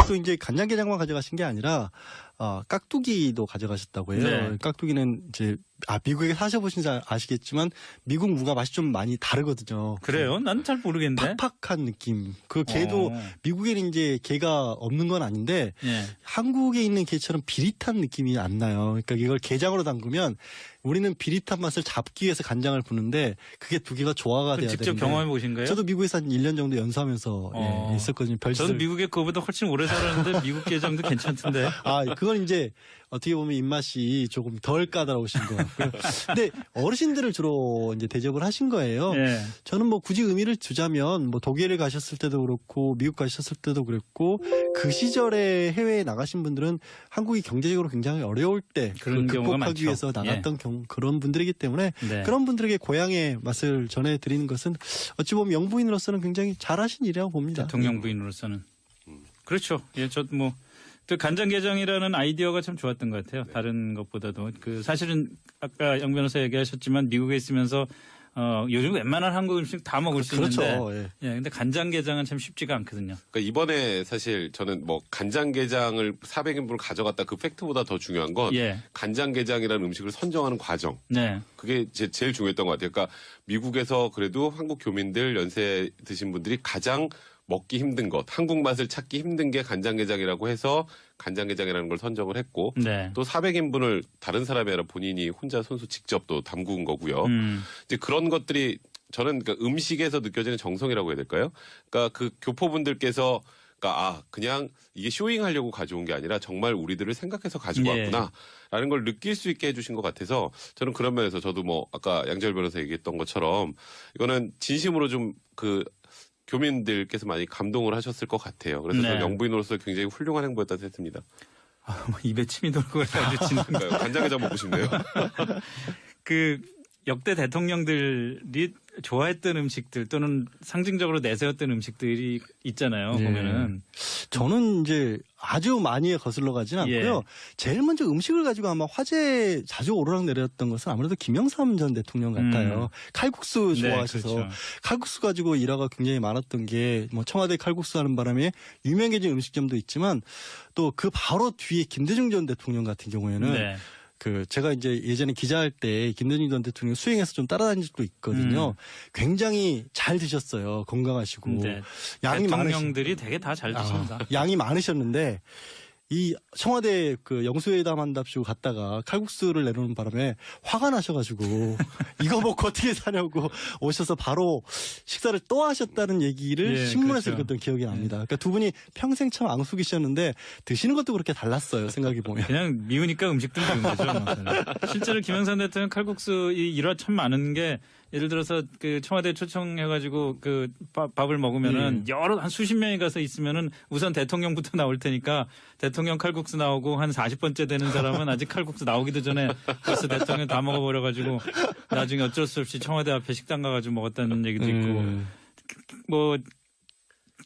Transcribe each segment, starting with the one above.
또 이제 간장게장만 가져가신 게 아니라 깍두기도 가져가셨다고 해요. 네. 깍두기는 이제 미국에 사셔보신 줄 아시겠지만 미국 무가 맛이 좀 많이 다르거든요. 그래요? 난 잘 모르겠는데. 팍팍한 느낌. 그 게도 미국에는 이제 게가 없는 건 아닌데 예. 한국에 있는 게처럼 비릿한 느낌이 안 나요. 그러니까 이걸 게장으로 담그면 우리는 비릿한 맛을 잡기 위해서 간장을 부는데 그게 두 개가 조화가 돼야 되는데. 직접 경험해 보신 거예요? 저도 미국에서 한 1년 정도 연수하면서 있었거든요. 저는 미국에 그거보다 훨씬 오래 살았는데 미국 게장도 괜찮던데. 그건 이제 어떻게 보면 입맛이 조금 덜 까다로우신 것 같고요. 근데 어르신들을 주로 이제 대접을 하신 거예요. 예. 저는 뭐 굳이 의미를 두자면 뭐 독일에 가셨을 때도 그렇고 미국 가셨을 때도 그랬고 그 시절에 해외에 나가신 분들은 한국이 경제적으로 굉장히 어려울 때 그런 그걸 경우가 극복하기 많죠. 위해서 나갔던 그런 분들이기 때문에 네. 그런 분들에게 고향의 맛을 전해드리는 것은 어찌 보면 영부인으로서는 굉장히 잘하신 일이라고 봅니다. 대통령 부인으로서는. 그렇죠. 예, 저도 뭐. 또 간장게장이라는 아이디어가 참 좋았던 것 같아요. 다른 것보다도. 사실은 아까 영 변호사 얘기하셨지만 미국에 있으면서 요즘 웬만한 한국 음식 다 먹을 수 그렇죠. 있는데. 예, 근데 간장게장은 참 쉽지가 않거든요. 그러니까 이번에 사실 저는 뭐 간장게장을 400인분을 가져갔다 그 팩트보다 더 중요한 건 간장게장이라는 음식을 선정하는 과정. 네. 그게 제일 중요했던 것 같아요. 그러니까 미국에서 그래도 한국 교민들 연세 드신 분들이 가장 먹기 힘든 것, 한국 맛을 찾기 힘든 게 간장게장이라고 해서 간장게장이라는 걸 선정을 했고 또 400인분을 다른 사람이 아니라 본인이 혼자 손수 직접 또 담그은 거고요. 이제 그런 것들이 저는 그러니까 음식에서 느껴지는 정성이라고 해야 될까요? 그러니까 그 교포분들께서 그냥 이게 쇼잉하려고 가져온 게 아니라 정말 우리들을 생각해서 가지고 왔구나라는 걸 느낄 수 있게 해주신 것 같아서 저는 그런 면에서 저도 뭐 아까 양재열 변호사 얘기했던 것처럼 이거는 진심으로 좀 교민들께서 많이 감동을 하셨을 것 같아요. 그래서 저는 영부인으로서 굉장히 훌륭한 행보였다고 했습니다. 입에 침이 돌고 가지고 간장게장 먹고 싶네요. 역대 대통령들이 좋아했던 음식들 또는 상징적으로 내세웠던 음식들이 있잖아요. 보면은. 저는 이제 아주 많이 거슬러 가진 않고요. 제일 먼저 음식을 가지고 아마 화제에 자주 오르락내렸던 것은 아무래도 김영삼 전 대통령 같아요. 칼국수 좋아하셔서 그렇죠. 칼국수 가지고 일화가 굉장히 많았던 게 뭐 청와대 칼국수 하는 바람에 유명해진 음식점도 있지만 또 그 바로 뒤에 김대중 전 대통령 같은 경우에는 제가 이제 예전에 기자할 때 김대중 전 대통령 수행해서 좀 따라다닌 적도 있거든요. 굉장히 잘 드셨어요. 건강하시고. 양이 대통령들이 되게 다 잘 드십니다. 양이 많으셨는데 이 청와대 영수회담 한답시고 갔다가 칼국수를 내놓는 바람에 화가 나셔가지고 이거 먹고 어떻게 사냐고 오셔서 바로 식사를 또 하셨다는 얘기를 신문에서 읽었던 기억이 납니다. 그러니까 두 분이 평생 참 앙숙이셨는데 드시는 것도 그렇게 달랐어요. 생각해 보면. 그냥 미우니까 음식도 미운 거죠. 실제로 김영삼 대통령 칼국수 이 일화 참 많은 게 예를 들어서 청와대 초청해가지고 밥을 먹으면은 한 수십 명이 가서 있으면은 우선 대통령부터 나올 테니까 대통령 칼국수 나오고 한 40번째 되는 사람은 아직 칼국수 나오기도 전에 벌써 대통령 다 먹어버려가지고 나중에 어쩔 수 없이 청와대 앞에 식당 가가지고 먹었다는 얘기도 있고 뭐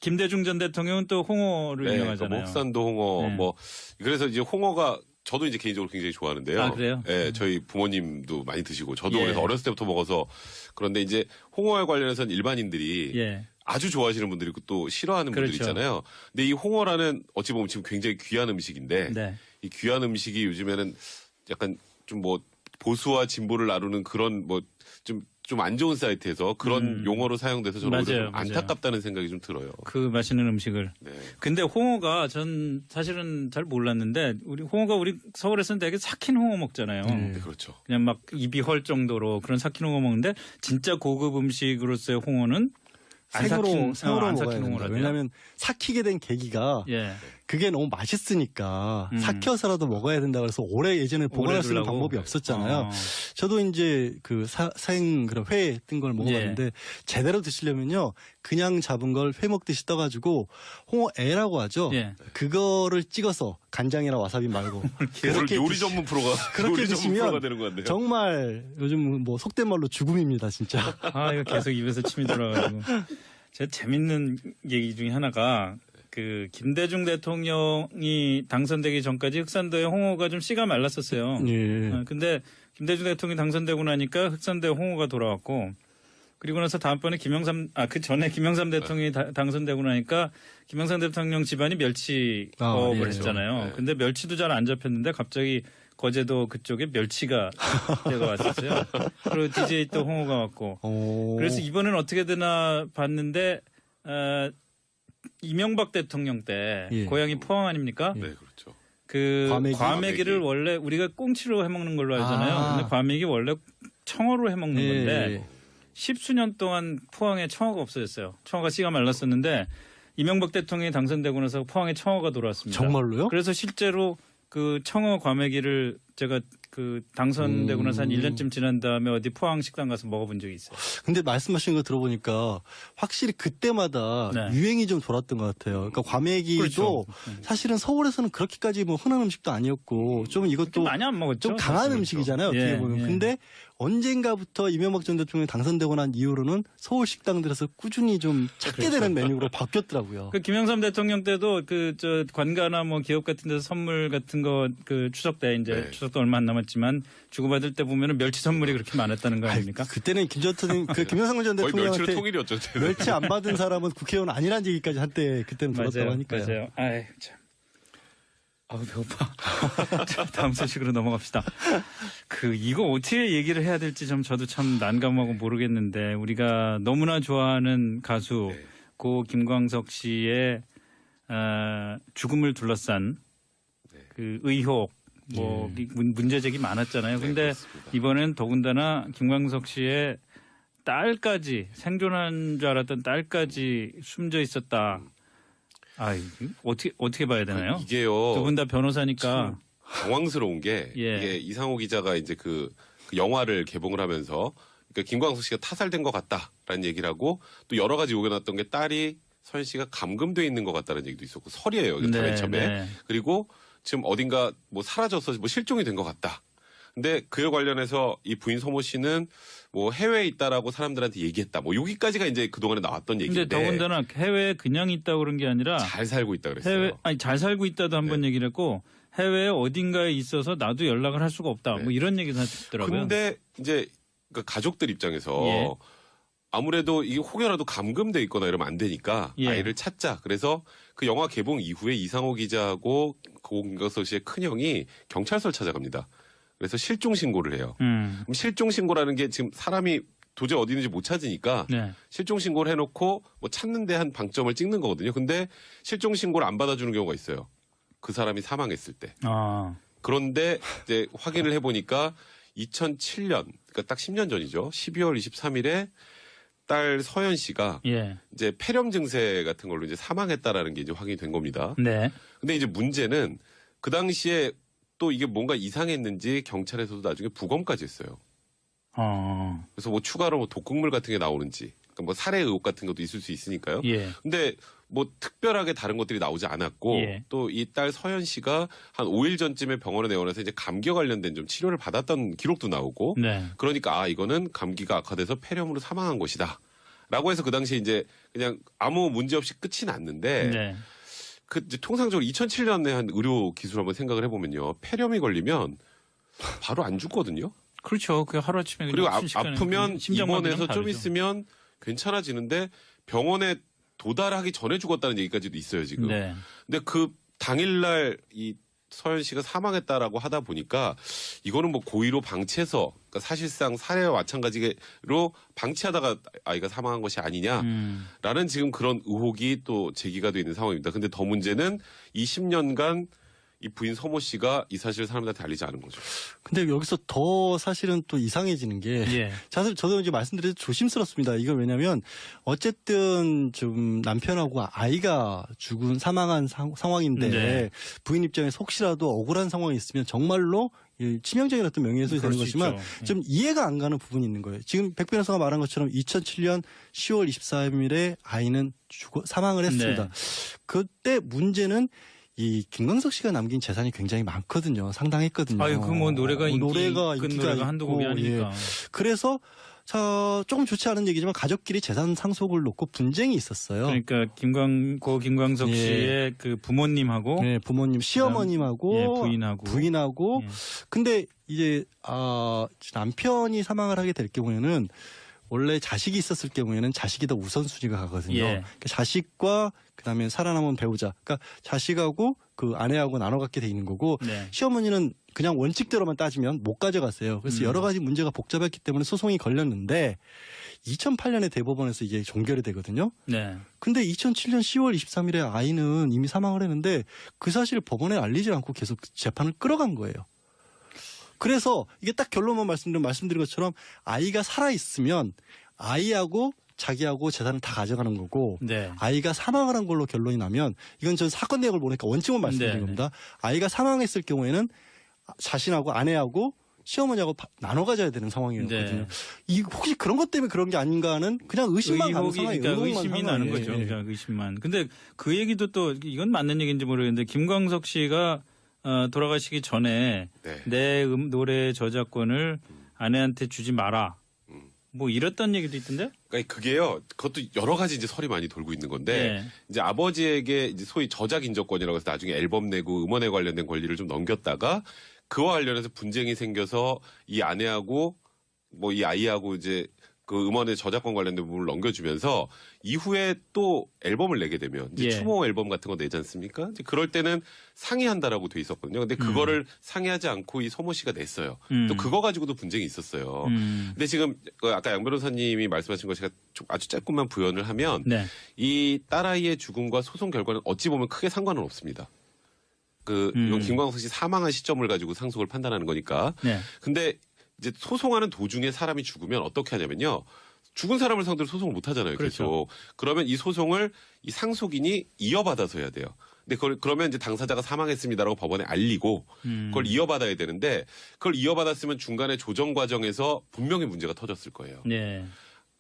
김대중 전 대통령은 또 홍어를 유명하잖아요. 목산도 홍어 그래서 이제 홍어가 저도 이제 개인적으로 굉장히 좋아하는데요. 그래요? 네, 저희 부모님도 많이 드시고 저도 그래서 어렸을 때부터 먹어서 그런데 이제 홍어에 관련해서는 일반인들이 아주 좋아하시는 분들이 있고 또 싫어하는 분들이 있잖아요. 근데 이 홍어라는 어찌 보면 지금 굉장히 귀한 음식인데 이 귀한 음식이 요즘에는 약간 좀 보수와 진보를 나누는 그런 좀 안 좋은 사이트에서 그런 용어로 사용돼서 저는 좀 안타깝다는 생각이 좀 들어요. 맛있는 음식을. 근데 홍어가 전 사실은 잘 몰랐는데 홍어가 우리 서울에서는 되게 삭힌 홍어 먹잖아요. 그렇죠. 그냥 막 입이 헐 정도로 그런 삭힌 홍어 먹는데 진짜 고급 음식으로서의 홍어는 생으로 먹어야 삭힌 된다. 왜냐하면 삭히게 된 계기가 그게 너무 맛있으니까 삭혀서라도 먹어야 된다 그래서 예전에 보관할 수 있는 방법이 없었잖아요. 저도 이제 그런 회 뜬 걸 먹어봤는데 제대로 드시려면요 그냥 잡은 걸 회 먹듯이 떠가지고 홍어애라고 하죠. 그거를 찍어서 간장이나 와사비 말고 그렇게 요리 전문 프로가 그렇게 드시면 되는 것 같네요. 정말 요즘 속된 말로 죽음입니다 진짜. 이거 계속 입에서 침이 돌아가지고. 제가 재밌는 얘기 중에 하나가 김대중 대통령이 당선되기 전까지 흑산도에 홍어가 좀 씨가 말랐었어요. 근데 김대중 대통령이 당선되고 나니까 흑산도에 홍어가 돌아왔고 그리고 나서 다음번에 그 전에 김영삼 대통령이 당선되고 나니까 김영삼 대통령 집안이 멸치업을 예. 했잖아요. 네. 근데 멸치도 잘 안 잡혔는데 갑자기 거제도 그쪽에 멸치가 때가 왔었어요. 그리고 DJ 또 홍어가 왔고. 그래서 이번엔 어떻게 되나 봤는데 이명박 대통령 때 예. 고향이 포항 아닙니까? 네, 그렇죠. 그 과메기? 과메기를 원래 우리가 꽁치로 해먹는 걸로 알잖아요. 아. 근데 과메기 원래 청어로 해먹는 예. 건데 10수년 동안 포항에 청어가 없어졌어요. 청어가 씨가 말랐었는데 이명박 대통령이 당선되고 나서 포항에 청어가 돌아왔습니다. 정말로요? 그래서 실제로 그 청어 과메기를 제가 그 당선되고 나서 한 1년쯤 지난 다음에 어디 포항 식당 가서 먹어본 적이 있어요. 근데 말씀하신 거 들어보니까 확실히 그때마다 네. 유행이 좀 돌았던 것 같아요. 그러니까 과메기도 그렇죠. 사실은 서울에서는 그렇게까지 뭐 흔한 음식도 아니었고 좀 그렇게 이것도 많이 안 먹었죠. 좀 강한 사실. 음식이잖아요. 어떻게 예, 보면. 예. 근데 언젠가부터 이명박 전 대통령이 당선되고 난 이후로는 서울 식당들에서 꾸준히 좀 찾게 되는 메뉴로 바뀌었더라고요. 그 김영삼 대통령 때도 그 저 관가나 뭐 기업 같은 데서 선물 같은 거 그 추석 때 이제 네. 추석도 얼마 안 남았지만 주고받을 때 보면은 멸치 선물이 그렇게 많았다는 거 아닙니까? 그때는 김영삼 전 거의 멸치로 대통령한테 통일이었죠. 그때는. 멸치 안 받은 사람은 국회의원 아니라는 얘기까지 한때 그때는 들었다고 하니까요. 맞아요. 아이 참. 아우 배고파. 자, 다음 소식으로 넘어갑시다. 이거 어떻게 얘기를 해야 될지 저도 참 난감하고 모르겠는데 우리가 너무나 좋아하는 가수 네. 고 김광석 씨의 죽음을 둘러싼 그 의혹 문제제기 많았잖아요. 네, 근데 그렇습니다. 이번엔 더군다나 김광석 씨의 딸까지 생존한 줄 알았던 딸까지 숨져 있었다. 어떻게 봐야 되나요? 이게요. 두 분 다 변호사니까. 당황스러운 게 예. 이게 이상호 기자가 이제 그 영화를 개봉을 하면서 그러니까 김광석 씨가 타살된 것 같다라는 얘기를 하고 또 여러 가지 요견했던 게 딸이 서현 씨가 감금돼 있는 것 같다는 얘기도 있었고 설이에요. 이게 다 맨 처음에. 네. 그리고 지금 어딘가 뭐 사라져서 뭐 실종이 된 것 같다. 근데 그에 관련해서 이 부인 소모 씨는 뭐 해외에 있다라고 사람들한테 얘기했다. 뭐 여기까지가 이제 그동안에 나왔던 근데 얘기인데 더군다나 해외에 그냥 있다고 그런 게 아니라 잘 살고 있다 그랬어요. 잘 살고 있다도 한번 얘기를 했고 해외에 어딘가에 있어서 나도 연락을 할 수가 없다. 네. 뭐 이런 얘기도 하더라고요. 근데 이제 그 가족들 입장에서 예. 아무래도 이게 혹여라도 감금돼 있거나 이러면 안 되니까 예. 아이를 찾자. 그래서 그 영화 개봉 이후에 이상호 기자하고 고 김광석 씨의 큰형이 경찰서를 찾아갑니다. 그래서 실종 신고를 해요. 그럼 실종 신고라는 게 지금 사람이 도저히 어디 있는지 못 찾으니까 네. 실종 신고를 해놓고 뭐 찾는 데 한 방점을 찍는 거거든요. 근데 실종 신고를 안 받아주는 경우가 있어요. 그 사람이 사망했을 때. 그런데 이제 확인을 해보니까 2007년, 그러니까 딱 10년 전이죠. 12월 23일에 딸 서연 씨가 예. 이제 폐렴 증세 같은 걸로 이제 사망했다라는 게 이제 확인이 된 겁니다. 네. 근데 이제 문제는 그 당시에 또 이게 뭔가 이상했는지 경찰에서도 나중에 부검까지 했어요. 그래서 뭐 추가로 뭐 독극물 같은 게 나오는지, 그러니까 뭐 살해 의혹 같은 것도 있을 수 있으니까요. 예. 근데 뭐 특별하게 다른 것들이 나오지 않았고 예. 또 이 딸 서연 씨가 한 5일 전쯤에 병원에 내원해서 이제 감기와 관련된 좀 치료를 받았던 기록도 나오고 네. 그러니까 이거는 감기가 악화돼서 폐렴으로 사망한 것이다. 라고 해서 그 당시에 이제 그냥 아무 문제 없이 끝이 났는데 네. 그 이제 통상적으로 2007년에 한 의료 기술 한번 생각을 해보면요. 폐렴이 걸리면 바로 안 죽거든요. 그렇죠. 그 하루아침에 그리고 그냥 순식간에 아프면 심장마비랑 입원해서 좀 다르죠. 있으면 괜찮아지는데 병원에 도달하기 전에 죽었다는 얘기까지도 있어요, 지금. 네. 근데 그 당일날 이 서현 씨가 사망했다라고 하다 보니까 이거는 뭐 고의로 방치해서 그러니까 사실상 살해와 마찬가지로 방치하다가 아이가 사망한 것이 아니냐라는 지금 그런 의혹이 또 제기가 돼 있는 상황입니다. 근데 더 문제는 이 10년간 이 부인 서모 씨가 이 사실을 사람들한테 알리지 않은 거죠. 근데 여기서 더 사실은 또 이상해지는 게 예. 사실 저도 이제 말씀드려도 조심스럽습니다. 이거 왜냐면 어쨌든 좀 남편하고 아이가 사망한 상황인데 네. 부인 입장에서 혹시라도 억울한 상황이 있으면 정말로 치명적인 어떤 명예훼손이 되는 그럴 수 거지만 있죠. 좀 이해가 안 가는 부분이 있는 거예요. 지금 백 변호사가 말한 것처럼 2007년 10월 23일에 아이는 사망을 했습니다. 네. 그때 문제는 이 김광석 씨가 남긴 재산이 굉장히 많거든요. 상당했거든요. 아유, 그 뭐 노래가 노래가 큰 인기가 노래가 한두 곡이 있고, 아니니까. 예. 그래서 조금 좋지 않은 얘기지만 가족끼리 재산 상속을 놓고 분쟁이 있었어요. 그러니까 김광석 예. 씨의 그 부모님하고 네, 부모님, 시어머님하고 예, 부인하고. 예. 근데 이제 남편이 사망을 하게 될 경우에는 원래 자식이 있었을 경우에는 자식이 더 우선순위가 가거든요. 예. 그러니까 자식과 그다음에 살아남은 배우자, 그러니까 자식하고 그 아내하고 나눠 갖게 돼 있는 거고 네. 시어머니는 그냥 원칙대로만 따지면 못 가져갔어요. 그래서 여러 가지 문제가 복잡했기 때문에 소송이 걸렸는데 2008년에 대법원에서 이게 종결이 되거든요. 네. 근데 2007년 10월 23일에 아이는 이미 사망을 했는데 그 사실을 법원에 알리지 않고 계속 재판을 끌어간 거예요. 그래서 이게 딱 결론만 말씀드린 것처럼 아이가 살아있으면 아이하고 자기하고 재산을 다 가져가는 거고 네. 아이가 사망을 한 걸로 결론이 나면 이건 전 사건 내역을 보니까 원칙만 말씀드린 네. 겁니다. 아이가 사망했을 경우에는 자신하고 아내하고 시어머니하고 나눠 가져야 되는 상황이거든요. 네. 이 혹시 그런 것 때문에 그런 게 아닌가 하는 그냥 의심만 가는 상황이에요. 그러니까 의심이 나는 거죠. 그러니까 의심만. 근데 그 얘기도 또 이건 맞는 얘기인지 모르겠는데 김광석 씨가 돌아가시기 전에 네. 내 노래 저작권을 아내한테 주지 마라. 뭐 이랬던 얘기도 있던데? 그러니까 그게요. 그것도 여러 가지 이제 설이 많이 돌고 있는 건데 네. 이제 아버지에게 이제 소위 저작 인저권이라고 해서 나중에 앨범 내고 음원에 관련된 권리를 좀 넘겼다가 그와 관련해서 분쟁이 생겨서 이 아내하고 뭐 이 아이하고 이제 그 음원의 저작권 관련된 부분을 넘겨주면서 이후에 또 앨범을 내게 되면 이제 예. 추모 앨범 같은 거 내지 않습니까? 이제 그럴 때는 상의한다라고 돼 있었거든요. 근데 그거를 상의하지 않고 이 소모 씨가 냈어요. 또 그거 가지고도 분쟁이 있었어요. 근데 지금 그 아까 양 변호사님이 말씀하신 거 제가 좀 아주 짧게만 부연을 하면 네. 이 딸아이의 죽음과 소송 결과는 어찌 보면 크게 상관은 없습니다. 이건 김광석 씨 사망한 시점을 가지고 상속을 판단하는 거니까. 네. 근데 이제 소송하는 도중에 사람이 죽으면 어떻게 하냐면요. 죽은 사람을 상대로 소송을 못 하잖아요. 그렇죠. 계속. 그러면 이 소송을 이 상속인이 이어받아서 해야 돼요. 근데 그러면 이제 당사자가 사망했습니다라고 법원에 알리고 그걸 이어받아야 되는데 그걸 이어받았으면 중간에 조정 과정에서 분명히 문제가 터졌을 거예요. 네.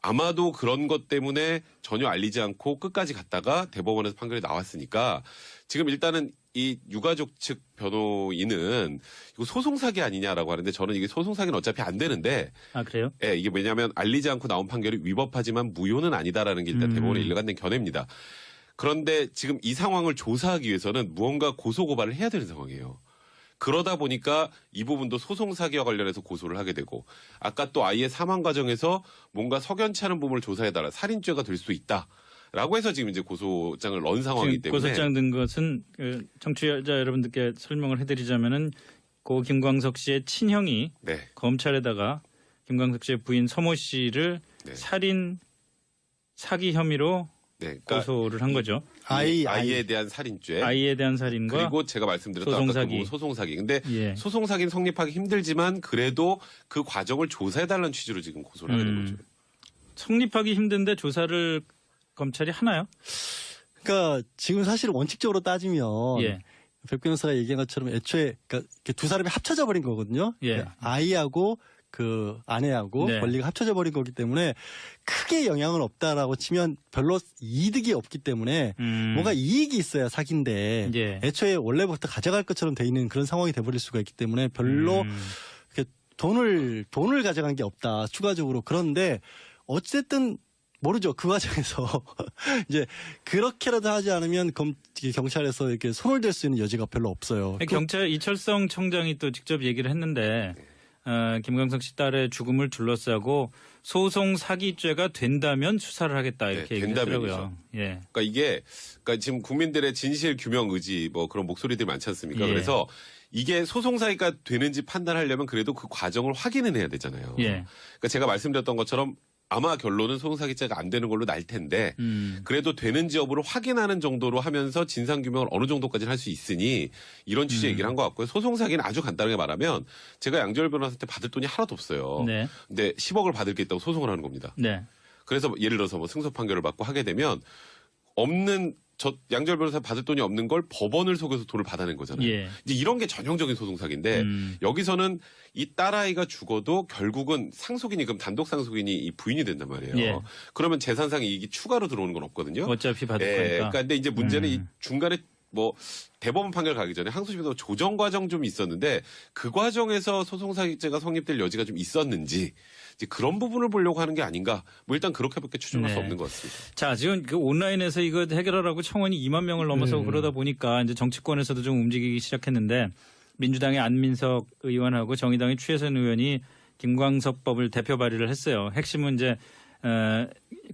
아마도 그런 것 때문에 전혀 알리지 않고 끝까지 갔다가 대법원에서 판결이 나왔으니까 지금 일단은 이 유가족 측 변호인은 이거 소송 사기 아니냐라고 하는데 저는 이게 소송 사기는 어차피 안 되는데 아 그래요? 예, 이게 왜냐하면 알리지 않고 나온 판결이 위법하지만 무효는 아니다라는 게 일단 대법원의 일관된 견해입니다. 그런데 지금 이 상황을 조사하기 위해서는 무언가 고소 고발을 해야 되는 상황이에요. 그러다 보니까 이 부분도 소송 사기와 관련해서 고소를 하게 되고 아까 또 아이의 사망 과정에서 뭔가 석연치 않은 부분을 조사해달라 살인죄가 될 수 있다. 라고 해서 지금 이제 고소장을 넣은 상황이기 때문에 고소장 든 것은 청취자 여러분들께 설명을 해드리자면은 고 김광석 씨의 친형이 네. 검찰에다가 김광석 씨의 부인 서모 씨를 네. 살인 사기 혐의로 네, 그러니까 고소를 한 거죠. 아이에 대한 살인죄. 아이에 대한 살인과 그리고 제가 말씀드렸던 소송사기. 아까 그 소송사기. 근데 예. 소송사기는 성립하기 힘들지만 그래도 그 과정을 조사해달라는 취지로 지금 고소를 하게 된 거죠. 성립하기 힘든데 조사를 검찰이 하나요? 그러니까 지금 사실 원칙적으로 따지면 예. 백 변호사가 얘기한 것처럼 애초에 그러니까 이렇게 두 사람이 합쳐져 버린 거거든요. 예. 그러니까 아이하고 그 아내하고 네. 권리가 합쳐져 버린 거기 때문에 크게 영향은 없다라고 치면 별로 이득이 없기 때문에 뭔가 이익이 있어야 사기인데 예. 애초에 원래부터 가져갈 것처럼 돼 있는 그런 상황이 돼버릴 수가 있기 때문에 별로 이렇게 돈을 가져간 게 없다 추가적으로. 그런데 어쨌든 모르죠. 그 과정에서 이제 그렇게라도 하지 않으면 경찰에서 이렇게 손을 댈 수 있는 여지가 별로 없어요. 경찰 이철성 청장이 또 직접 얘기를 했는데 김광석 씨 딸의 죽음을 둘러싸고 소송 사기죄가 된다면 수사를 하겠다 이렇게 네, 얘기했더라고요. 예. 그러니까 이게 지금 국민들의 진실 규명 의지 뭐 그런 목소리들이 많지 않습니까? 예. 그래서 이게 소송사기가 되는지 판단하려면 그래도 그 과정을 확인은 해야 되잖아요. 예. 그러니까 제가 말씀드렸던 것처럼 아마 결론은 소송사기죄가 안 되는 걸로 날 텐데 그래도 되는지 여부를 확인하는 정도로 하면서 진상규명을 어느 정도까지는 할 수 있으니 이런 취지의 얘기를 한 것 같고요. 소송사기는 아주 간단하게 말하면 제가 양지열 변호사한테 받을 돈이 하나도 없어요. 네. 근데 10억을 받을 게 있다고 소송을 하는 겁니다. 네. 그래서 예를 들어서 뭐 승소 판결을 받고 하게 되면 양지열 변호사 받을 돈이 없는 걸 법원을 속여서 돈을 받아낸 거잖아요. 예. 이제 이런 게 전형적인 소송사기인데 여기서는 이 딸아이가 죽어도 결국은 상속인이 그럼 단독 상속인이 이 부인이 된단 말이에요. 예. 그러면 재산상 이익이 추가로 들어오는 건 없거든요. 어차피 받을 예, 거니까. 그러니까 근데 이제 문제는 이 중간에 뭐 대법원 판결 가기 전에 항소심에서 조정 과정 좀 있었는데 그 과정에서 소송사기죄가 성립될 여지가 좀 있었는지 이제 그런 부분을 보려고 하는 게 아닌가. 뭐 일단 그렇게밖에 추정할 수 없는 것 같습니다. 자, 지금 그 온라인에서 이거 해결하라고 청원이 2만 명을 넘어서 그러다 보니까 이제 정치권에서도 좀 움직이기 시작했는데 민주당의 안민석 의원하고 정의당의 추혜선 의원이 김광석법을 대표 발의를 했어요. 핵심은 이제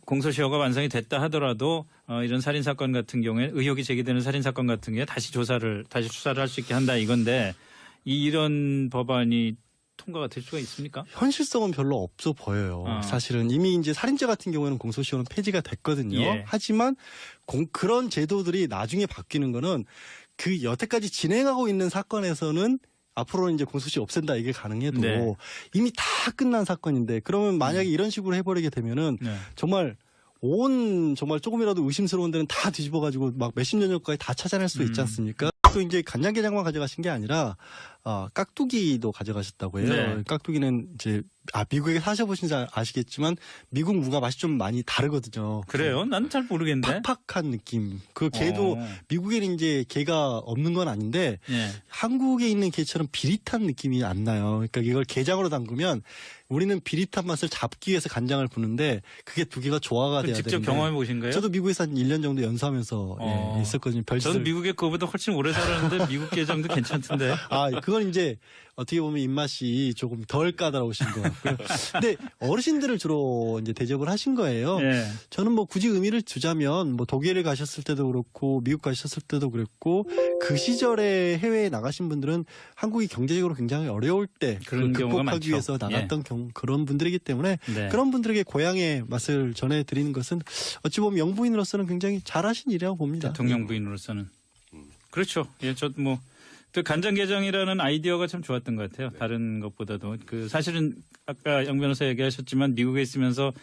공소시효가 완성이 됐다 하더라도 이런 살인 사건 같은 경우에 의혹이 제기되는 살인 사건 같은 경우에 다시 수사를 할 수 있게 한다 이건데 이런 법안이 통과가 될 수가 있습니까? 현실성은 별로 없어 보여요. 사실은 이미 이제 살인죄 같은 경우에는 공소시효는 폐지가 됐거든요. 예. 하지만 그런 제도들이 나중에 바뀌는 거는 그 여태까지 진행하고 있는 사건에서는 앞으로는 이제 공소시효 없앤다 이게 가능해도 네. 이미 다 끝난 사건인데 그러면 만약에 이런 식으로 해버리게 되면은 네. 정말 조금이라도 의심스러운 데는 다 뒤집어가지고 막 몇십 년 전까지 다 찾아낼 수 있지 않습니까? 또 이제 간장게장만 가져가신 게 아니라 깍두기도 가져가셨다고 해요. 네. 깍두기는 이제 미국에 사셔보신 줄 아시겠지만 미국 무가 맛이 좀 많이 다르거든요. 그래요? 나는 잘 모르겠는데. 팍팍한 느낌. 그 게도 미국에는 이제 게가 없는 건 아닌데 예. 한국에 있는 게처럼 비릿한 느낌이 안 나요. 그러니까 이걸 게장으로 담그면 우리는 비릿한 맛을 잡기 위해서 간장을 부는데 그게 두 개가 조화가 돼야 되는데. 직접 경험해 보신 거예요? 저도 미국에서 한 1년 정도 연수하면서 있었거든요. 저는 미국에 그거보다 훨씬 오래 살았는데 미국 게장도 괜찮던데. 그건 이제 어떻게 보면 입맛이 조금 덜 까다로우신 것 같고요. 근데 어르신들을 주로 이제 대접을 하신 거예요. 예. 저는 뭐 굳이 의미를 두자면 뭐 독일에 가셨을 때도 그렇고 미국 가셨을 때도 그랬고 그 시절에 해외에 나가신 분들은 한국이 경제적으로 굉장히 어려울 때 그런 그걸 경우가 극복하기 많죠. 위해서 나갔던 그런 분들이기 때문에 네. 그런 분들에게 고향의 맛을 전해드리는 것은 어찌 보면 영부인으로서는 굉장히 잘하신 일이라고 봅니다. 대통령 부인으로서는. 그렇죠. 예, 저도 뭐. 또 간장게장이라는 아이디어가 참 좋았던 것 같아요. 다른 것보다도. 사실은 아까 영 변호사 얘기하셨지만 미국에 있으면서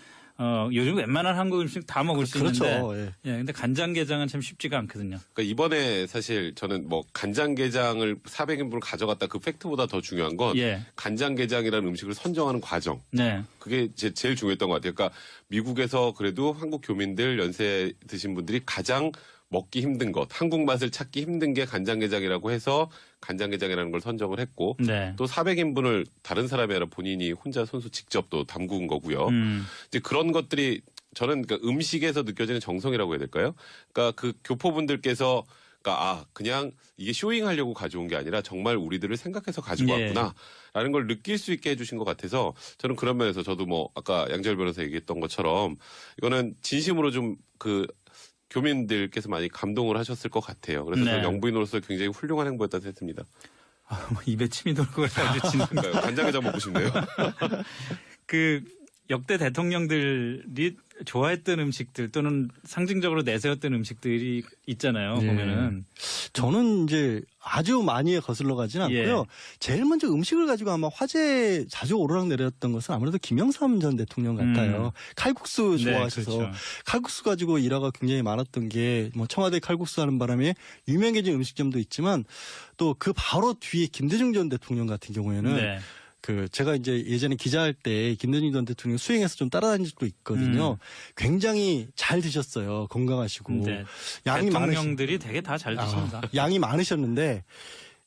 요즘 웬만한 한국 음식 다 먹을 수 그렇죠. 있는데. 예, 근데 간장게장은 참 쉽지가 않거든요. 그러니까 이번에 사실 저는 뭐 간장게장을 400인분을 가져갔다 그 팩트보다 더 중요한 건 간장게장이라는 음식을 선정하는 과정. 네. 그게 제일 중요했던 것 같아요. 그러니까 미국에서 그래도 한국 교민들 연세 드신 분들이 가장 먹기 힘든 것, 한국 맛을 찾기 힘든 게 간장게장이라고 해서 간장게장이라는 걸 선정을 했고 또 400인분을 다른 사람이 아니라 본인이 혼자 손수 직접 또 담근 거고요. 이제 그런 것들이 저는 그러니까 음식에서 느껴지는 정성이라고 해야 될까요? 그러니까 그 교포분들께서 그냥 이게 쇼잉하려고 가져온 게 아니라 정말 우리들을 생각해서 가지고 왔구나라는 걸 느낄 수 있게 해주신 것 같아서 저는 그런 면에서 저도 뭐 아까 양재열 변호사 얘기했던 것처럼 이거는 진심으로 좀 교민들께서 많이 감동을 하셨을 것 같아요. 그래서 저는 영부인으로서 굉장히 훌륭한 행보였다고 생각합니다. 입에 침이 돌고 그래가지고 지는 간장게장 먹고 싶네요. 역대 대통령들이 좋아했던 음식들 또는 상징적으로 내세웠던 음식들이 있잖아요. 보면은. 저는 이제 아주 많이 거슬러 가진 않고요. 제일 먼저 음식을 가지고 아마 화제에 자주 오르락내렸던 것은 아무래도 김영삼 전 대통령 같아요. 칼국수 좋아하셔서 그렇죠. 칼국수 가지고 일화가 굉장히 많았던 게 뭐 청와대 칼국수 하는 바람에 유명해진 음식점도 있지만 또 그 바로 뒤에 김대중 전 대통령 같은 경우에는 제가 이제 예전에 기자할 때 김대중 전 대통령 수행해서 좀 따라다닌 적도 있거든요. 굉장히 잘 드셨어요. 건강하시고. 양이 대통령들이 되게 다 잘 드십니다. 양이 많으셨는데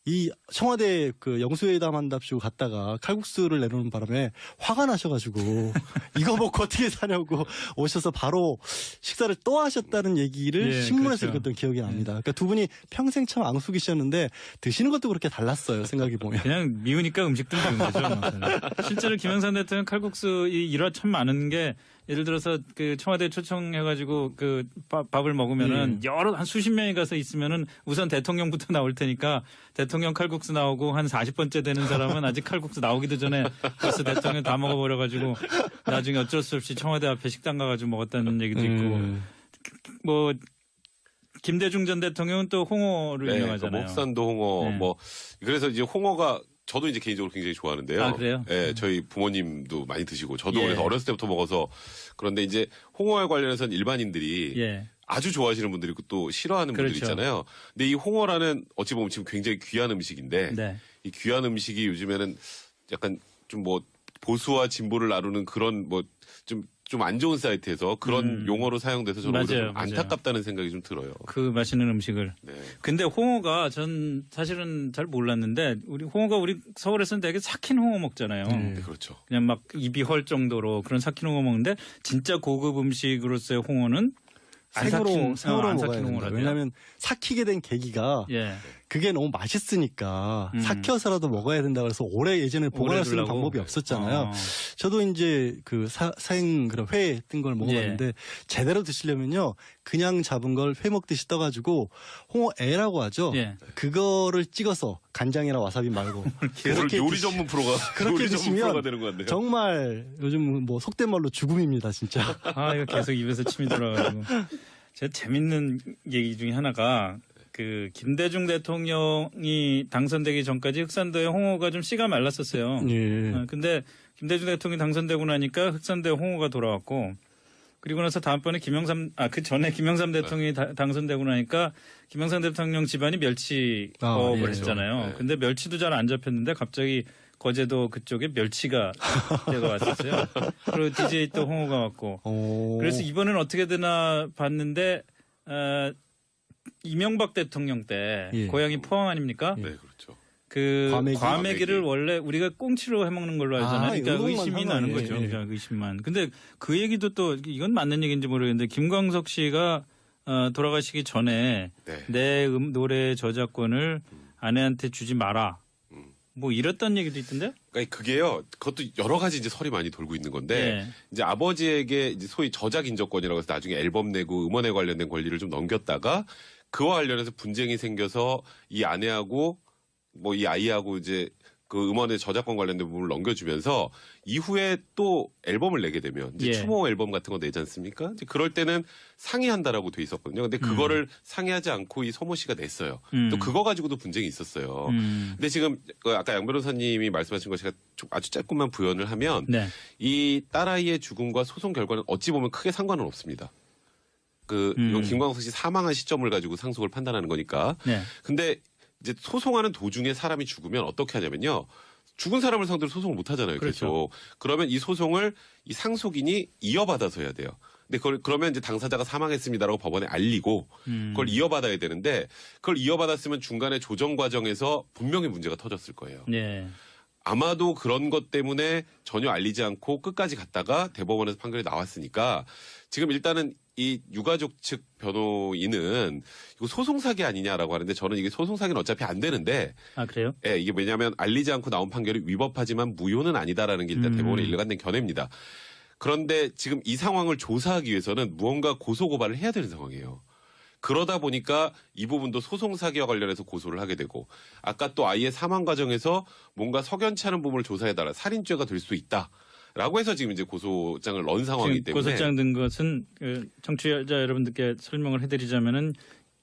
이 청와대 영수회담 한답시고 갔다가 칼국수를 내놓는 바람에 화가 나셔가지고 이거 먹고 어떻게 사냐고 오셔서 바로 식사를 또 하셨다는 얘기를 신문에서 읽었던 기억이 납니다. 그러니까 두 분이 평생 참 앙숙이셨는데 드시는 것도 그렇게 달랐어요. 생각해 보면. 그냥 미우니까 음식도 미운 거죠. 실제로 김영삼 대통령 칼국수 이 일화 참 많은 게 예를 들어서 청와대 초청해가지고 밥을 먹으면은 한 수십 명이 가서 있으면은 우선 대통령부터 나올 테니까 대통령 칼국수 나오고 한 40번째 되는 사람은 아직 칼국수 나오기도 전에 벌써 대통령 다 먹어버려가지고 나중에 어쩔 수 없이 청와대 앞에 식당 가가지고 먹었다는 얘기도 있고 뭐 김대중 전 대통령은 또 홍어로 유명하잖아요. 목산도 홍어 그래서 이제 홍어가 저도 이제 개인적으로 굉장히 좋아하는데요. 아, 그래요? 네, 저희 부모님도 많이 드시고 저도 그래서 어렸을 때부터 먹어서 그런데 이제 홍어에 관련해서는 일반인들이 아주 좋아하시는 분들이 있고 또 싫어하는 분들이 있잖아요. 근데 이 홍어라는 어찌 보면 지금 굉장히 귀한 음식인데 이 귀한 음식이 요즘에는 약간 좀 보수와 진보를 나누는 그런 좀 안 좋은 사이트에서 그런 용어로 사용돼서 저는 오히려 안타깝다는 생각이 좀 들어요. 그 맛있는 음식을. 근데 홍어가 전 사실은 잘 몰랐는데 홍어가 우리 서울에서는 되게 삭힌 홍어 먹잖아요. 그렇죠. 그냥 막 입이 헐 정도로 그런 삭힌 홍어 먹는데 진짜 고급 음식으로서의 홍어는 생으로 먹어야 삭힌 됩니다. 왜냐하면 삭히게 된 계기가 그게 너무 맛있으니까 삭혀서라도 먹어야 된다 그래서 오래 예전에 보관할 수 있는 방법이 없었잖아요. 저도 이제 그 사행 그런 회 뜬 걸 먹어봤는데 제대로 드시려면요 그냥 잡은 걸 회 먹듯이 떠가지고 홍어애라고 하죠. 그거를 찍어서 간장이나 와사비 말고 그렇게 요리 전문 프로가 그렇게 요리 전문 프로가 드시면 되는 것 같네요. 정말 요즘 뭐 속된 말로 죽음입니다 진짜. 아 이거 계속 입에서 침이 돌아가지고. 제가 재밌는 얘기 중에 하나가 그 김대중 대통령이 당선되기 전까지 흑산도에 홍어가 좀 씨가 말랐었어요. 근데 김대중 대통령이 당선되고 나니까 흑산도에 홍어가 돌아왔고 그리고 나서 다음번에 그 전에 김영삼 대통령이 당선되고 나니까 김영삼 대통령 집안이 멸치업을 했잖아요. 근데 멸치도 잘 안 잡혔는데 갑자기 거제도 그쪽에 멸치가 때가 왔었어요. 그리고 DJ 또 홍어가 왔고. 그래서 이번엔 어떻게 되나 봤는데 이명박 대통령 때 고향이 포항 아닙니까? 네, 그렇죠. 그 과메기를 원래 우리가 꽁치로 해먹는 걸로 알잖아요. 그러니까 의심이 나는 거죠. 그러니까 의심만. 근데 그 얘기도 또 이건 맞는 얘기인지 모르겠는데 김광석 씨가 돌아가시기 전에 내 노래 저작권을 아내한테 주지 마라. 뭐 이랬다는 얘기도 있던데? 그러니까 그게요. 그것도 여러 가지 이제 설이 많이 돌고 있는 건데 이제 아버지에게 이제 소위 저작 인적권이라고 해서 나중에 앨범 내고 음원에 관련된 권리를 좀 넘겼다가 그와 관련해서 분쟁이 생겨서 이 아내하고 뭐 이 아이하고 이제 그 음원의 저작권 관련된 부분을 넘겨주면서 이후에 또 앨범을 내게 되면 이제 추모 앨범 같은 거 내지 않습니까? 이제 그럴 때는 상의한다라고 돼 있었거든요. 근데 그거를 상의하지 않고 이 서모 씨가 냈어요. 또 그거 가지고도 분쟁이 있었어요. 근데 지금 아까 양 변호사님이 말씀하신 거 제가 좀 아주 짧게만 부연을 하면 이 딸아이의 죽음과 소송 결과는 어찌 보면 크게 상관은 없습니다. 이건 김광석 씨 사망한 시점을 가지고 상속을 판단하는 거니까. 근데 이제 소송하는 도중에 사람이 죽으면 어떻게 하냐면요. 죽은 사람을 상대로 소송을 못 하잖아요. 계속. 그러면 이 소송을 이 상속인이 이어받아서 해야 돼요. 근데 그러면 이제 당사자가 사망했습니다라고 법원에 알리고 그걸 이어받아야 되는데 그걸 이어받았으면 중간에 조정 과정에서 분명히 문제가 터졌을 거예요. 아마도 그런 것 때문에 전혀 알리지 않고 끝까지 갔다가 대법원에서 판결이 나왔으니까 지금 일단은 이 유가족 측 변호인은 이거 소송 사기 아니냐라고 하는데 저는 이게 소송 사기는 어차피 안 되는데. 아 그래요? 예, 이게 왜냐하면 알리지 않고 나온 판결이 위법하지만 무효는 아니다라는 게 일단 대법원의 일관된 견해입니다. 그런데 지금 이 상황을 조사하기 위해서는 무언가 고소 고발을 해야 되는 상황이에요. 그러다 보니까 이 부분도 소송 사기와 관련해서 고소를 하게 되고 아까 또 아이의 사망 과정에서 뭔가 석연치 않은 부분을 조사해달라 살인죄가 될 수 있다. 라고 해서 지금 이제 고소장을 넣은 상황이기 때문에 고소장 든 것은 청취자 여러분들께 설명을 해드리자면은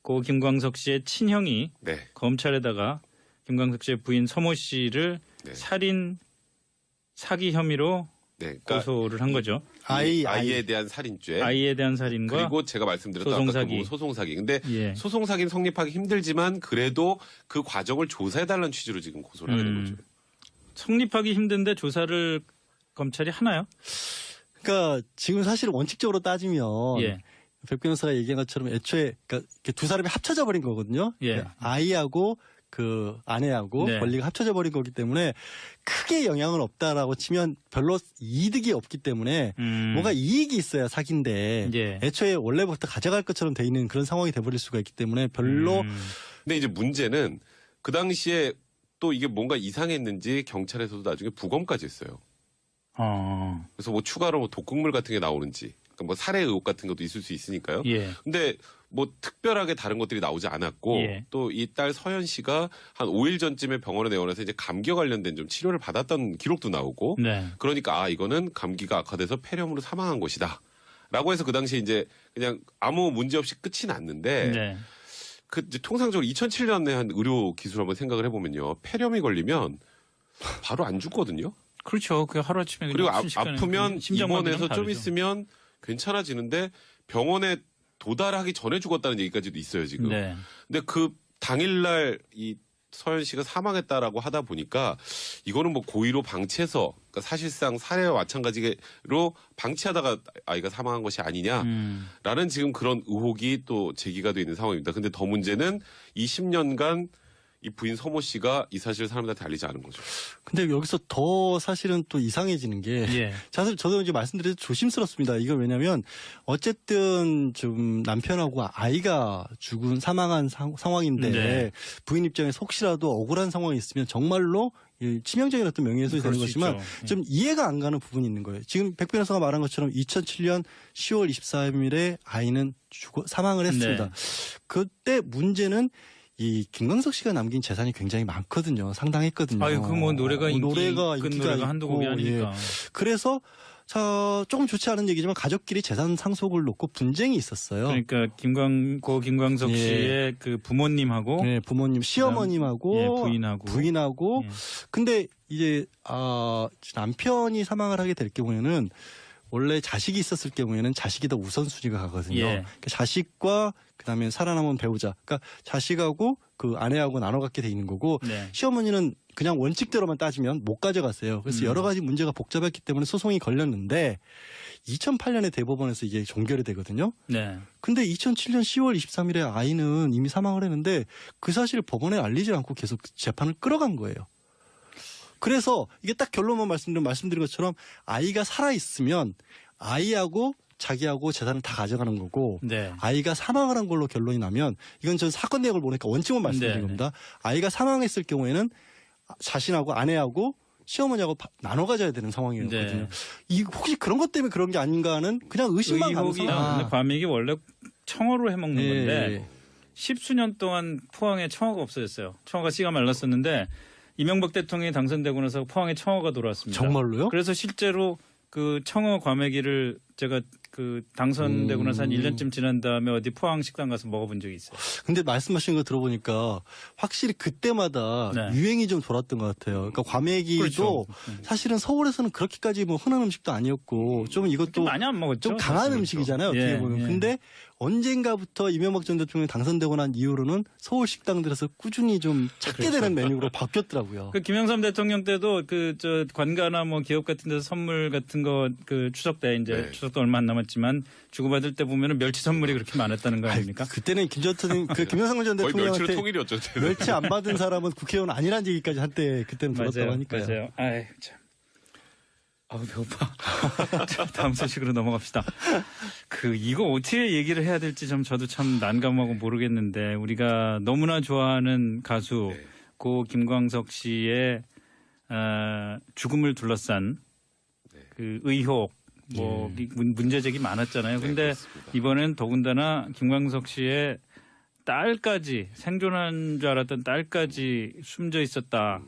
고 김광석 씨의 친형이 검찰에다가 김광석 씨의 부인 서모 씨를 살인 사기 혐의로 그러니까 고소를 한 거죠. 아이에 대한 살인죄, 아이에 대한 살인과 그리고 제가 말씀드렸던 소송사기. 근데 소송사기는 성립하기 힘들지만 그래도 그 과정을 조사해달라는 취지로 지금 고소를 하게 된 거죠. 성립하기 힘든데 조사를 검찰이 하나요? 그러니까 지금 사실 원칙적으로 따지면 백 변호사가 얘기한 것처럼 애초에 그러니까 두 사람이 합쳐져 버린 거거든요. 아이하고 그 아내하고 권리가 합쳐져 버린 거기 때문에 크게 영향은 없다라고 치면 별로 이득이 없기 때문에 뭔가 이익이 있어야 사기인데 애초에 원래부터 가져갈 것처럼 돼 있는 그런 상황이 돼버릴 수가 있기 때문에 별로. 근데 이제 문제는 그 당시에 또 이게 뭔가 이상했는지 경찰에서도 나중에 부검까지 했어요. 그래서 뭐 추가로 뭐 독극물 같은 게 나오는지, 그러니까 뭐 살해 의혹 같은 것도 있을 수 있으니까요. 근데 뭐 특별하게 다른 것들이 나오지 않았고 또 이 딸 서연 씨가 한 5일 전쯤에 병원에 내원해서 이제 감기와 관련된 좀 치료를 받았던 기록도 나오고 그러니까 이거는 감기가 악화돼서 폐렴으로 사망한 것이다. 라고 해서 그 당시에 이제 그냥 아무 문제 없이 끝이 났는데 그 이제 통상적으로 2007년에 한 의료 기술 한번 생각을 해보면요. 폐렴이 걸리면 바로 안 죽거든요. 그렇죠. 그 하루아침에 그리고 아프면 입원해서 좀 있으면 괜찮아지는데 병원에 도달하기 전에 죽었다는 얘기까지도 있어요, 지금. 근데 그 당일날 이 서연 씨가 사망했다라고 하다 보니까 이거는 뭐 고의로 방치해서 그러니까 사실상 살해와 마찬가지로 방치하다가 아이가 사망한 것이 아니냐라는 지금 그런 의혹이 또 제기가 돼 있는 상황입니다. 근데 더 문제는 이 10년간 이 부인 서모 씨가 이 사실을 사람들한테 알리지 않은 거죠. 근데 여기서 더 사실은 또 이상해지는 게 예. 사실 저도 이제 말씀드려도 조심스럽습니다. 이거 왜냐면 어쨌든 좀 남편하고 아이가 사망한 상황인데 네. 부인 입장에서 혹시라도 억울한 상황이 있으면 정말로 이 치명적인 어떤 명예훼손이 되는 그럴 수 거지만 있죠. 좀 이해가 안 가는 부분이 있는 거예요. 지금 백 변호사가 말한 것처럼 2007년 10월 23일에 아이는 사망을 했습니다. 네. 그때 문제는 이 김광석 씨가 남긴 재산이 굉장히 많거든요. 상당했거든요. 아유, 그 뭐 노래가 노래가 큰 인기가 노래가 한두 곡이 있고, 아니니까. 예. 그래서 조금 좋지 않은 얘기지만 가족끼리 재산 상속을 놓고 분쟁이 있었어요. 그러니까 김광석 예. 씨의 그 부모님하고 네, 부모님, 시어머님하고 예, 부인하고. 예. 근데 이제 남편이 사망을 하게 될 경우에는 원래 자식이 있었을 경우에는 자식이 더 우선순위가 가거든요. 예. 그러니까 자식과 그다음에 살아남은 배우자, 그러니까 자식하고 그 아내하고 나눠 갖게 돼 있는 거고 네. 시어머니는 그냥 원칙대로만 따지면 못 가져갔어요. 그래서 여러 가지 문제가 복잡했기 때문에 소송이 걸렸는데 2008년에 대법원에서 이게 종결이 되거든요. 네. 근데 2007년 10월 23일에 아이는 이미 사망을 했는데 그 사실을 법원에 알리지 않고 계속 재판을 끌어간 거예요. 그래서 이게 딱 결론만 말씀드린 것처럼 아이가 살아있으면 아이하고 자기하고 재산을 다 가져가는 거고 네. 아이가 사망을 한 걸로 결론이 나면 이건 전 사건 내역을 보니까 원칙만 말씀드린 네. 겁니다. 아이가 사망했을 경우에는 자신하고 아내하고 시어머니하고 나눠 가져야 되는 상황이었거든요. 네. 이 혹시 그런 것 때문에 그런 게 아닌가 하는 그냥 의심만 가는 의혹이 상황. 나는데 과메기 원래 청어로 해먹는 예. 건데 십수년 동안 포항에 청어가 없어졌어요. 청어가 씨가 말랐었는데 이명박 대통령이 당선되고 나서 포항에 청어가 돌아왔습니다. 정말로요? 그래서 실제로 그 청어 과메기를 제가 그 당선되고 나서 한 1년쯤 지난 다음에 어디 포항 식당 가서 먹어본 적이 있어요. 근데 말씀하신 거 들어보니까 확실히 그때마다 네. 유행이 좀 돌았던 것 같아요. 그러니까 과메기도 그렇죠. 사실은 서울에서는 그렇게까지 뭐 흔한 음식도 아니었고 좀 이것도 많이 안 먹었죠. 좀 강한 사실은. 음식이잖아요. 어떻게 예, 보면. 예. 근데 언젠가부터 이명박 전 대통령이 당선되고 난 이후로는 서울 식당들에서 꾸준히 좀 찾게 되는 메뉴로 바뀌었더라고요. 그 김영삼 대통령 때도 그 저 관가나 뭐 기업 같은 데서 선물 같은 거 그 추석 때 이제 네. 추석도 얼마 안 남았지만 주고받을 때 보면은 멸치 선물이 그렇게 많았다는 거 아닙니까? 그때는 김정은 김영삼 전 거의 멸치로 대통령한테 통일이었죠. 그때는. 멸치 안 받은 사람은 국회의원 아니라는 얘기까지 한때 그때는 들었다고 하니까요. 맞아요. 아이 참. 아우 배고파. 자, 다음 소식으로 넘어갑시다. 이거 어떻게 얘기를 해야 될지 저도 참 난감하고 모르겠는데 우리가 너무나 좋아하는 가수 네. 고 김광석 씨의 죽음을 둘러싼 그 의혹 뭐 문제제기 많았잖아요. 근데 그렇습니다. 이번엔 더군다나 김광석 씨의 딸까지 생존한 줄 알았던 딸까지 숨져 있었다.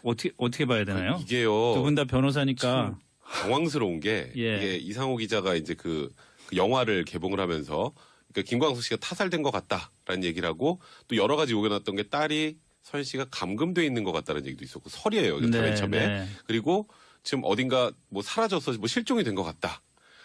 어떻게 봐야 되나요? 이게요. 두 분 다 변호사니까. 당황스러운 게 예. 이게 이상호 기자가 이제 그 영화를 개봉을 하면서 그러니까 김광석 씨가 타살된 것 같다라는 얘기를 하고 또 여러 가지 요구해놨던 게 딸이 서현 씨가 감금돼 있는 것 같다는 얘기도 있었고 설이에요. 이거 맨 처음에. 네. 그리고 지금 어딘가 뭐 사라져서 뭐 실종이 된 것 같다.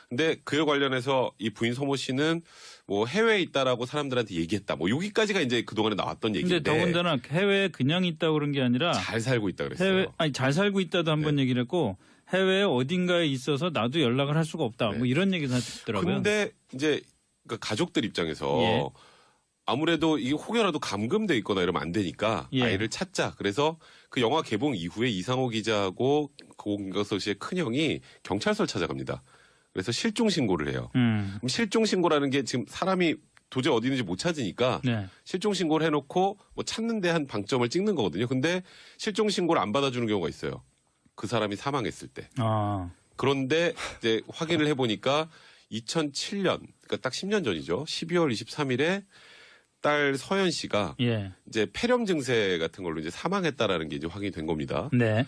근데 그에 관련해서 이 부인 서모 씨는 뭐 해외에 있다라고 사람들한테 얘기했다. 뭐 여기까지가 이제 그동안에 나왔던 얘기인데. 근데 더군다나 해외에 그냥 있다고 그런 게 아니라 잘 살고 있다 그랬어요. 잘 살고 있다도 한 번 얘기를 했고 해외에 어딘가에 있어서 나도 연락을 할 수가 없다. 뭐 이런 얘기도 하더라고요. 근데 이제 그러니까 가족들 입장에서 예. 아무래도 이 혹여라도 감금돼 있거나 이러면 안 되니까 예. 아이를 찾자. 그래서 그 영화 개봉 이후에 이상호 기자하고 고 김광석 씨의 큰형이 경찰서를 찾아갑니다. 그래서 실종 신고를 해요. 그럼 실종 신고라는 게 지금 사람이 도저히 어디 있는지 못 찾으니까 네. 실종 신고를 해놓고 뭐 찾는 데 한 방점을 찍는 거거든요. 근데 실종 신고를 안 받아주는 경우가 있어요. 그 사람이 사망했을 때. 그런데 이제 확인을 해보니까 2007년, 그러니까 딱 10년 전이죠. 12월 23일에 딸 서현 씨가 예. 이제 폐렴 증세 같은 걸로 이제 사망했다라는 게 이제 확인이 된 겁니다. 네.